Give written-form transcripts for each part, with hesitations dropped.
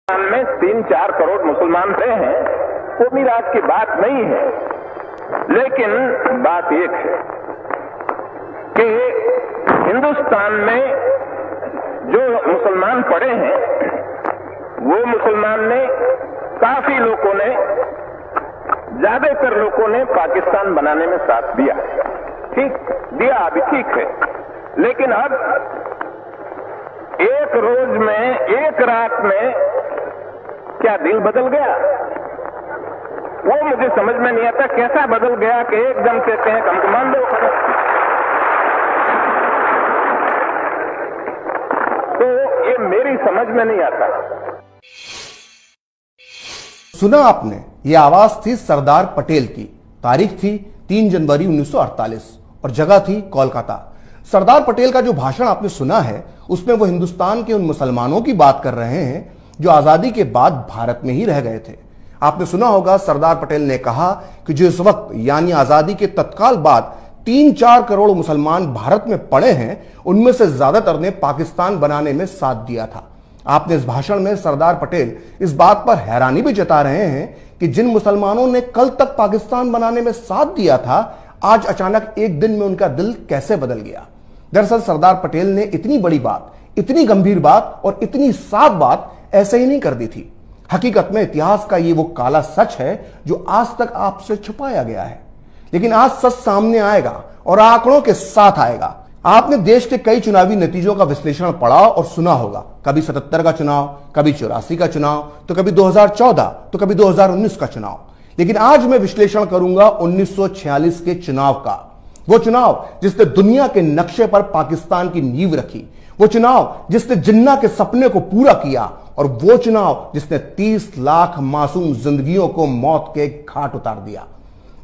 में 3-4 करोड़ मुसलमान रहे हैं, वो मिराज की बात नहीं है। लेकिन बात एक है कि हिंदुस्तान में जो मुसलमान पड़े हैं, वो मुसलमान ने, काफी लोगों ने, ज्यादातर लोगों ने पाकिस्तान बनाने में साथ दिया। ठीक दिया, अभी ठीक है। लेकिन अब एक रोज में, एक रात में क्या दिल बदल गया? वो मुझे समझ में नहीं आता, कैसा बदल गया कि एकदम कहते हैं हम मान लो। तो ये मेरी समझ में नहीं आता। सुना आपने, ये आवाज थी सरदार पटेल की। तारीख थी 3 जनवरी 1948 और जगह थी कोलकाता। सरदार पटेल का जो भाषण आपने सुना है, उसमें वो हिंदुस्तान के उन मुसलमानों की बात कर रहे हैं जो आजादी के बाद भारत में ही रह गए थे। आपने सुना होगा, सरदार पटेल ने कहा कि जो इस वक्त यानी आजादी के तत्काल बाद 3-4 करोड़ मुसलमान भारत में पड़े हैं, उनमें से ज्यादातर ने पाकिस्तान बनाने में साथ दिया था। आपने इस भाषण में सरदार पटेल इस बात पर हैरानी भी जता रहे हैं कि जिन मुसलमानों ने कल तक पाकिस्तान बनाने में साथ दिया था, आज अचानक एक दिन में उनका दिल कैसे बदल गया। दरअसल सरदार पटेल ने इतनी बड़ी बात, इतनी गंभीर बात और इतनी साफ बात ऐसे ही नहीं कर दी थी। हकीकत में इतिहास का ये वो काला सच है जो आज तक आपसे छुपाया गया है। लेकिन आज सच सामने आएगा और आंकड़ों के साथ आएगा। आपने देश के कई चुनावी नतीजों का विश्लेषण पढ़ा और सुना होगा। कभी 77 का चुनाव, कभी 84 का चुनाव, तो कभी 2014, तो कभी 2019 का चुनाव। लेकिन आज मैं विश्लेषण करूंगा 1946 के चुनाव का। वो चुनाव जिसने दुनिया के नक्शे पर पाकिस्तान की नींव रखी, वो चुनाव जिसने जिन्ना के सपने को पूरा किया, और वो चुनाव जिसने 30 लाख मासूम जिंदगियों को मौत के घाट उतार दिया।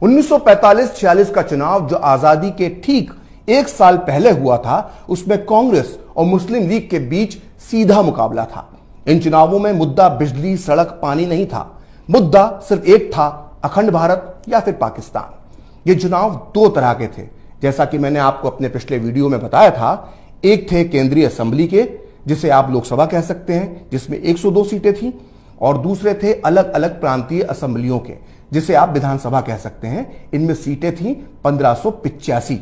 1945-46 का चुनाव जो आजादी के ठीक 1 साल पहले हुआ था, उसमें कांग्रेस और मुस्लिम लीग के बीच सीधा मुकाबला था। इन चुनावों में मुद्दा बिजली, सड़क, पानी नहीं था। मुद्दा सिर्फ एक था, अखंड भारत या फिर पाकिस्तान। ये चुनाव 2 तरह के थे, जैसा कि मैंने आपको अपने पिछले वीडियो में बताया था। एक थे केंद्रीय असेंबली के, जिसे आप लोकसभा कह सकते हैं, जिसमें 102 सीटें थीं, और दूसरे थे अलग अलग प्रांतीय असेंबलियों के, जिसे आप विधानसभा कह सकते हैं। इनमें सीटें थीं 1585।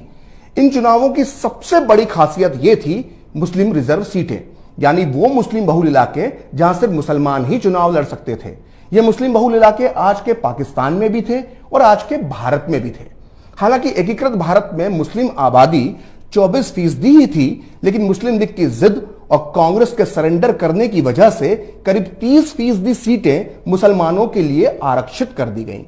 इन चुनावों की सबसे बड़ी खासियत यह थी मुस्लिम रिजर्व सीटें, यानी वो मुस्लिम बहुल इलाके जहां सिर्फ मुसलमान ही चुनाव लड़ सकते थे। ये मुस्लिम बहुल इलाके आज के पाकिस्तान में भी थे और आज के भारत में भी थे। हालांकि एकीकृत भारत में मुस्लिम आबादी 24% ही थी, लेकिन मुस्लिम लीग की जिद और कांग्रेस के सरेंडर करने की वजह से करीब 30% सीटें मुसलमानों के लिए आरक्षित कर दी गईं।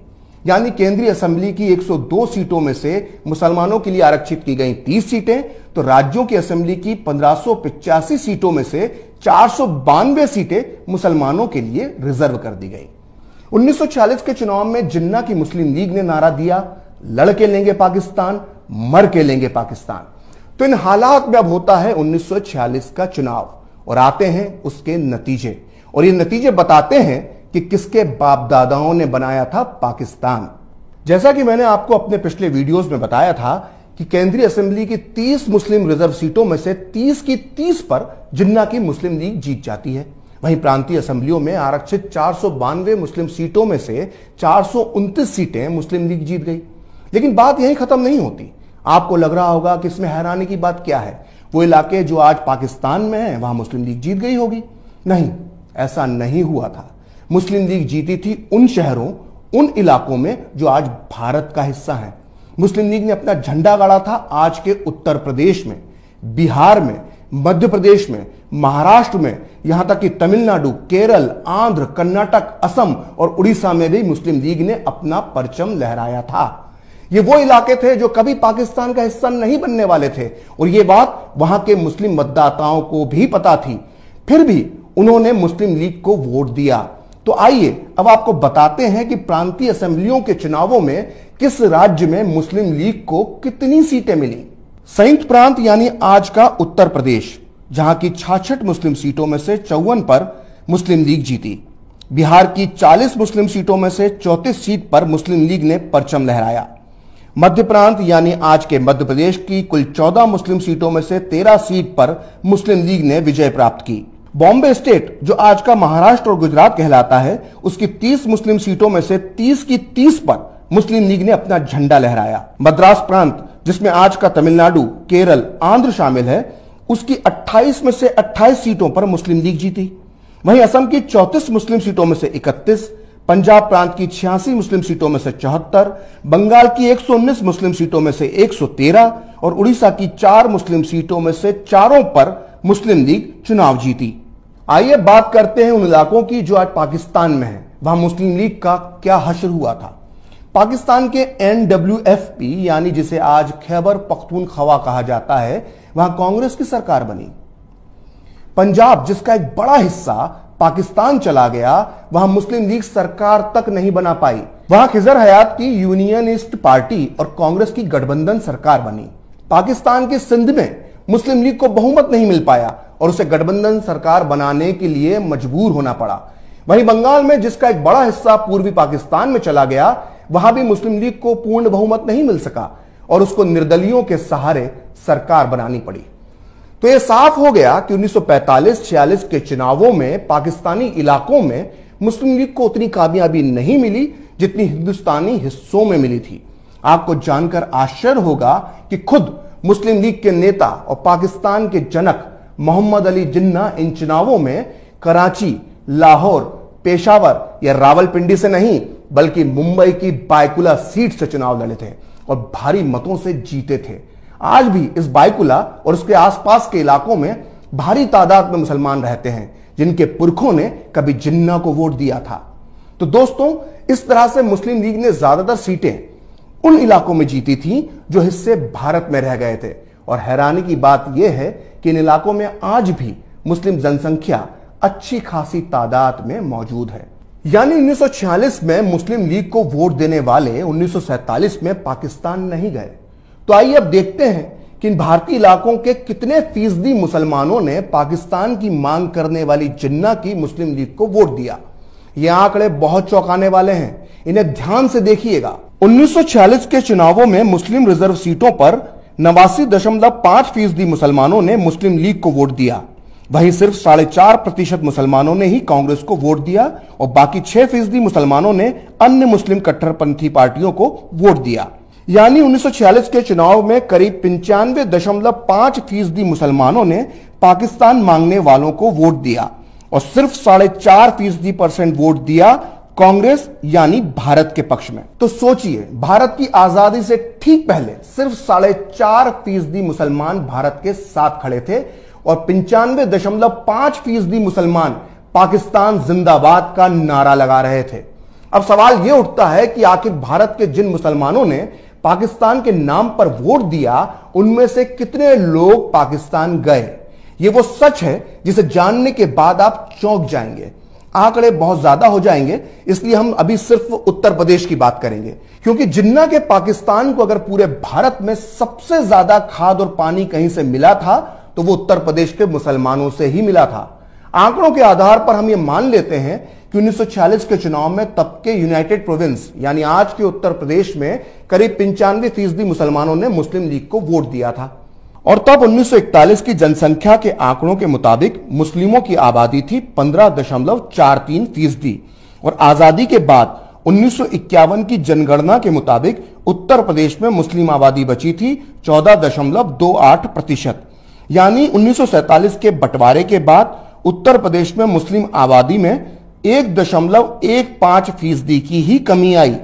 यानी केंद्रीय असेंबली की 102 सीटों में से मुसलमानों के लिए आरक्षित की गई 30 सीटें, तो राज्यों की असेंबली की 1585 सीटों में से 492 सीटें मुसलमानों के लिए रिजर्व कर दी गई। 1946 के चुनाव में जिन्ना की मुस्लिम लीग ने नारा दिया, लड़ के लेंगे पाकिस्तान, मर के लेंगे पाकिस्तान। तो इन हालात में अब होता है 1946 का चुनाव और आते हैं उसके नतीजे, और ये नतीजे बताते हैं कि किसके बाप दादाओं ने बनाया था पाकिस्तान। जैसा कि मैंने आपको अपने पिछले वीडियोस में बताया था कि केंद्रीय असेंबली की 30 मुस्लिम रिजर्व सीटों में से 30 की 30 पर जिन्ना की मुस्लिम लीग जीत जाती है। वहीं प्रांतीय असेंबलियों में आरक्षित 492 मुस्लिम सीटों में से 429 सीटें मुस्लिम लीग जीत गई। लेकिन बात यहीं खत्म नहीं होती। आपको लग रहा होगा कि इसमें हैरानी की बात क्या है, वो इलाके जो आज पाकिस्तान में हैं, वहां मुस्लिम लीग जीत गई होगी। नहीं, ऐसा नहीं हुआ था। मुस्लिम लीग जीती थी उन शहरों, उन इलाकों में जो आज भारत का हिस्सा है। मुस्लिम लीग ने अपना झंडा गाड़ा था आज के उत्तर प्रदेश में, बिहार में, मध्य प्रदेश में, महाराष्ट्र में, यहां तक कि तमिलनाडु, केरल, आंध्र, कर्नाटक, असम और उड़ीसा में भी मुस्लिम लीग ने अपना परचम लहराया था। ये वो इलाके थे जो कभी पाकिस्तान का हिस्सा नहीं बनने वाले थे, और ये बात वहां के मुस्लिम मतदाताओं को भी पता थी। फिर भी उन्होंने मुस्लिम लीग को वोट दिया। तो आइए अब आपको बताते हैं कि प्रांतीय असेंबलियों के चुनावों में किस राज्य में मुस्लिम लीग को कितनी सीटें मिली। संयुक्त प्रांत यानी आज का उत्तर प्रदेश, जहां की 66 मुस्लिम सीटों में से 54 पर मुस्लिम लीग जीती। बिहार की 40 मुस्लिम सीटों में से 34 सीट पर मुस्लिम लीग ने परचम लहराया। मध्य प्रांत यानी आज के मध्य प्रदेश की कुल 14 मुस्लिम सीटों में से 13 सीट पर मुस्लिम लीग ने विजय प्राप्त की। बॉम्बे स्टेट, जो आज का महाराष्ट्र और गुजरात कहलाता है, उसकी 30 मुस्लिम सीटों में से 30 की 30 पर मुस्लिम लीग ने अपना झंडा लहराया। मद्रास प्रांत, जिसमें आज का तमिलनाडु, केरल, आंध्र शामिल है, उसकी 28 में से 28 सीटों पर मुस्लिम लीग जीती। वहीं असम की 34 मुस्लिम सीटों में से 31, पंजाब प्रांत की 86 मुस्लिम सीटों में से 74, बंगाल की 119 मुस्लिम सीटों में से 113 और उड़ीसा की 4 मुस्लिम सीटों में से 4 पर मुस्लिम लीग चुनाव जीती। आइए बात करते हैं उन इलाकों की जो आज पाकिस्तान में है। वहां मुस्लिम लीग का क्या हश्र हुआ था। पाकिस्तान के NWFP, यानी जिसे आज खैबर पख्तूनख्वा कहा जाता है, वहां कांग्रेस की सरकार बनी। पंजाब, जिसका एक बड़ा हिस्सा पाकिस्तान चला गया, वहां मुस्लिम लीग सरकार तक नहीं बना पाई। वहां खिजर हयात की यूनियनिस्ट पार्टी और कांग्रेस की गठबंधन सरकार बनी। पाकिस्तान के सिंध में मुस्लिम लीग को बहुमत नहीं मिल पाया और उसे गठबंधन सरकार बनाने के लिए मजबूर होना पड़ा। वहीं बंगाल में, जिसका एक बड़ा हिस्सा पूर्वी पाकिस्तान में चला गया, वहां भी मुस्लिम लीग को पूर्ण बहुमत नहीं मिल सका और उसको निर्दलियों के सहारे सरकार बनानी पड़ी। तो यह साफ हो गया कि 1945-46 के चुनावों में पाकिस्तानी इलाकों में मुस्लिम लीग को उतनी कामयाबी नहीं मिली जितनी हिंदुस्तानी हिस्सों में मिली थी। आपको जानकर आश्चर्य होगा कि खुद मुस्लिम लीग के नेता और पाकिस्तान के जनक मोहम्मद अली जिन्ना इन चुनावों में कराची, लाहौर, पेशावर या रावलपिंडी से नहीं बल्कि मुंबई की बायकुला सीट से चुनाव लड़े थे और भारी मतों से जीते थे। आज भी इस बायकुला और उसके आसपास के इलाकों में भारी तादाद में मुसलमान रहते हैं जिनके पुरखों ने कभी जिन्ना को वोट दिया था। तो दोस्तों, इस तरह से मुस्लिम लीग ने ज्यादातर सीटें उन इलाकों में जीती थी जो हिस्से भारत में रह गए थे। और हैरानी की बात यह है कि इन इलाकों में आज भी मुस्लिम जनसंख्या अच्छी खासी तादाद में मौजूद है। यानी 1946 में मुस्लिम लीग को वोट देने वाले 1947 में पाकिस्तान नहीं गए। तो आइए अब देखते हैं कि इन भारतीय इलाकों के कितने फीसदी मुसलमानों ने पाकिस्तान की मांग करने वाली जिन्ना की मुस्लिम लीग को वोट दिया। ये आंकड़े बहुत चौंकाने वाले हैं, इन्हें ध्यान से देखिएगा। 1946 के चुनावों में मुस्लिम रिजर्व सीटों पर 89.5% मुसलमानों ने मुस्लिम लीग को वोट दिया। वहीं सिर्फ 4.5% मुसलमानों ने ही कांग्रेस को वोट दिया और बाकी 6% मुसलमानों ने अन्य मुस्लिम कट्टरपंथी पार्टियों को वोट दिया। यानी 1946 के चुनाव में करीब 95.5% मुसलमानों ने पाकिस्तान मांगने वालों को वोट दिया और सिर्फ 4.5% वोट दिया कांग्रेस यानी भारत के पक्ष में। तो सोचिए, भारत की आजादी से ठीक पहले सिर्फ 4.5% मुसलमान भारत के साथ खड़े थे और 95.5% मुसलमान पाकिस्तान जिंदाबाद का नारा लगा रहे थे। अब सवाल यह उठता है कि आखिर भारत के जिन मुसलमानों ने पाकिस्तान के नाम पर वोट दिया, उनमें से कितने लोग पाकिस्तान गए? यह वो सच है जिसे जानने के बाद आप चौंक जाएंगे। आंकड़े बहुत ज्यादा हो जाएंगे, इसलिए हम अभी सिर्फ उत्तर प्रदेश की बात करेंगे, क्योंकि जिन्ना के पाकिस्तान को अगर पूरे भारत में सबसे ज्यादा खाद और पानी कहीं से मिला था तो वो उत्तर प्रदेश के मुसलमानों से ही मिला था। आंकड़ों के आधार पर हम ये मान लेते हैं कि 1946 के चुनाव में तब के यूनाइटेड प्रोविंस यानी आज के उत्तर प्रदेश में करीब 95% मुसलमानों ने मुस्लिम लीग को वोट दिया था। और तब 1941 की जनसंख्या के आंकड़ों के मुताबिक मुस्लिमों की आबादी थी 15.43% और आजादी के बाद 1951 की जनगणना के मुताबिक उत्तर प्रदेश में मुस्लिम आबादी बची थी 14.28%। यानी 1947 के बंटवारे के बाद उत्तर प्रदेश में मुस्लिम आबादी में 1.15% की ही कमी आई।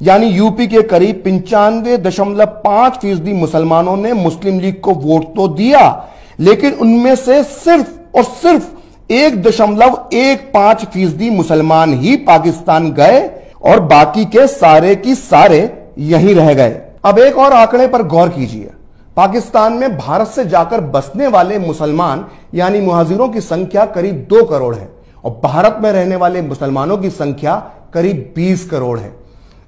यानी यूपी के करीब 95.5% मुसलमानों ने मुस्लिम लीग को वोट तो दिया, लेकिन उनमें से सिर्फ और सिर्फ 1.15% मुसलमान ही पाकिस्तान गए और बाकी के सारे की सारे यहीं रह गए। अब एक और आंकड़े पर गौर कीजिए। पाकिस्तान में भारत से जाकर बसने वाले मुसलमान यानी मुहाजिरों की संख्या करीब 2 करोड़ है और भारत में रहने वाले मुसलमानों की संख्या करीब 20 करोड़ है।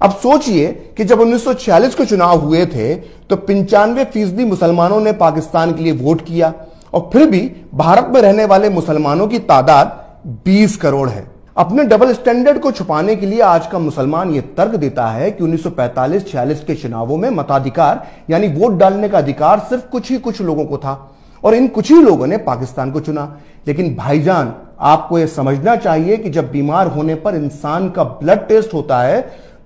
अब सोचिए कि जब 1946 के चुनाव हुए थे तो 95% मुसलमानों ने पाकिस्तान के लिए वोट किया और फिर भी भारत में रहने वाले मुसलमानों की तादाद 20 करोड़ है। अपने डबल स्टैंडर्ड को छुपाने के लिए आज का मुसलमान यह तर्क देता है कि 1945-46 के चुनावों में मताधिकार यानी वोट डालने का अधिकार सिर्फ कुछ लोगों को था और इन कुछ ही लोगों ने पाकिस्तान को चुना। लेकिन भाईजान, आपको यह समझना चाहिए कि जब बीमार होने पर इंसान का ब्लड टेस्ट होता है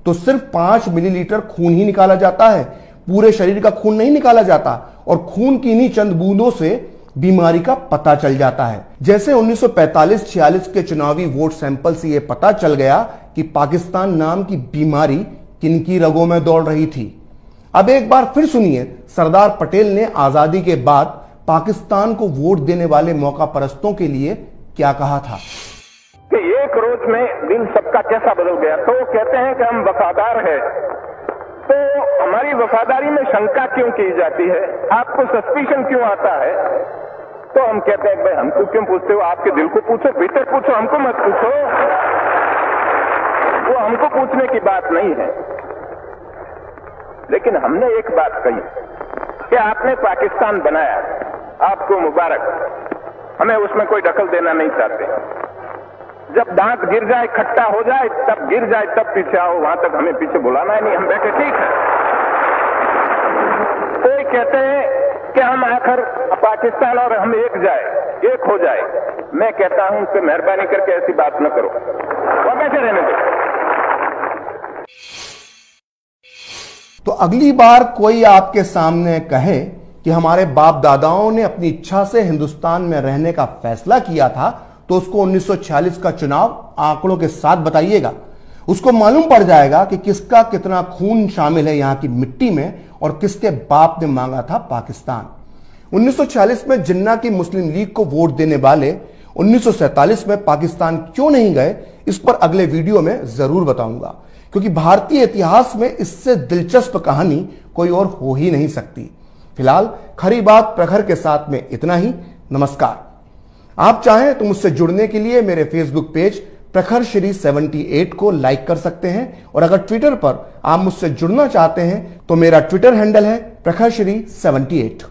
तो सिर्फ 5 मिलीलीटर खून ही निकाला जाता है, पूरे शरीर का खून नहीं निकाला जाता। और खून की इन्हीं चंद बूंदों से बीमारी का पता चल जाता है। जैसे 1945-46 के चुनावी वोट सैंपल से यह पता चल गया कि पाकिस्तान नाम की बीमारी किनकी रगों में दौड़ रही थी। अब एक बार फिर सुनिए सरदार पटेल ने आजादी के बाद पाकिस्तान को वोट देने वाले मौका परस्तों के लिए क्या कहा था। कि एक रोज में दिल सबका कैसा बदल गया। तो वो कहते हैं कि हम वफादार हैं, तो हमारी वफादारी में शंका क्यों की जाती है, आपको सस्पिशन क्यों आता है। तो हम कहते हैं भाई हमको क्यों पूछते हो, आपके दिल को पूछो, भीतर पूछो, हमको मत पूछो। वो हमको पूछने की बात नहीं है। लेकिन हमने एक बात कही कि आपने पाकिस्तान बनाया, आपको मुबारक, हमें उसमें कोई दखल देना नहीं चाहते। जब दांत गिर जाए, खट्टा हो जाए, तब गिर जाए, तब पीछे आओ, वहां तक हमें पीछे बुलाना है नहीं, हम बैठे ठीक है। कोई कहते हैं कि हम आखिर पाकिस्तान और हम एक हो जाए। मैं कहता हूं कि मेहरबानी करके ऐसी बात न करो, वहां बैठे रहने दो। तो अगली बार कोई आपके सामने कहे कि हमारे बाप दादाओं ने अपनी इच्छा से हिंदुस्तान में रहने का फैसला किया था, तो उसको 1946 का चुनाव आंकड़ों के साथ बताइएगा। उसको मालूम पड़ जाएगा कि किसका कितना खून शामिल है यहां की मिट्टी में और किसके बाप ने मांगा था पाकिस्तान। 1946 में जिन्ना की मुस्लिम लीग को वोट देने वाले 1947 में पाकिस्तान क्यों नहीं गए, इस पर अगले वीडियो में जरूर बताऊंगा, क्योंकि भारतीय इतिहास में इससे दिलचस्प कहानी कोई और हो ही नहीं सकती। फिलहाल खरी बात प्रखर के साथ में इतना ही। नमस्कार। आप चाहें तो मुझसे जुड़ने के लिए मेरे फेसबुक पेज प्रखर श्री 78 को लाइक कर सकते हैं, और अगर ट्विटर पर आप मुझसे जुड़ना चाहते हैं तो मेरा ट्विटर हैंडल है प्रखर श्री 78।